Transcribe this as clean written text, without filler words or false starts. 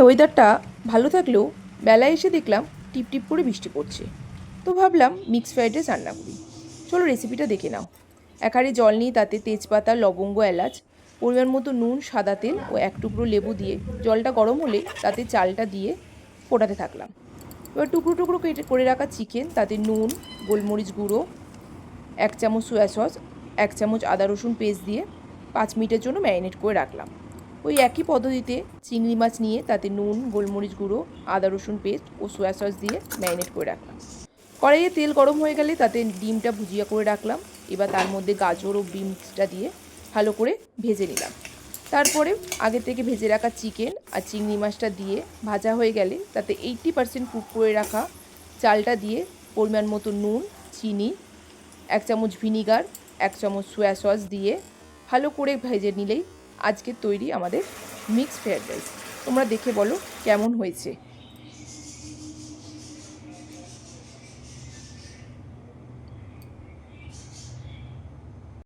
ওয়েদারটা ভালো থাকলেও বেলায় এসে দেখলাম টিপটিপ করে বৃষ্টি পড়ছে। তো ভাবলাম মিক্স ফ্রাইড রাইস রান্না করি। চলো রেসিপিটা দেখে নাও। এক হাঁড়ি জল নিয়ে তাতে তেজপাতা, লবঙ্গ, এলাচ, পরিমাণ মতো নুন, সাদা তেল ও এক টুকরো লেবু দিয়ে জলটা গরম হলে তাতে চালটা দিয়ে ফোটাতে থাকলাম। এবার টুকরো টুকরো কেটে করে রাখা চিকেন, তাতে নুন, গোলমরিচ গুঁড়ো, 1 চামচ সোয়া সস, 1 চামচ আদা রসুন পেস্ট দিয়ে 5 মিনিটের জন্য ম্যারিনেট করে রাখলাম। ওই একই পদ্ধতিতে চিংড়ি মাছ নিয়ে তাতে নুন, গোলমরিচ গুঁড়ো, আদা রসুন পেস্ট ও সোয়া সস দিয়ে ম্যারিনেট করে রাখলাম। কড়াইয়ে তেল গরম হয়ে গেলে তাতে ডিমটা ভুজিয়া করে রাখলাম। এবার তার মধ্যে গাজর ও বিনসটা দিয়ে ভালো করে ভেজে নিলাম। তারপরে আগে থেকে ভেজে রাখা চিকেন আর চিংড়ি মাছটা দিয়ে ভাজা হয়ে গেলে তাতে 80% কুক করে রাখা চালটা দিয়ে পরিমাণ মতো নুন, চিনি, 1 চামচ ভিনিগার, 1 চামচ সোয়া সস দিয়ে ভালো করে ভেজে নিলেই আজকে তৈরি আমাদের মিক্সড ফ্রাইড রাইস। তোমরা দেখে বলো কেমন হয়েছে।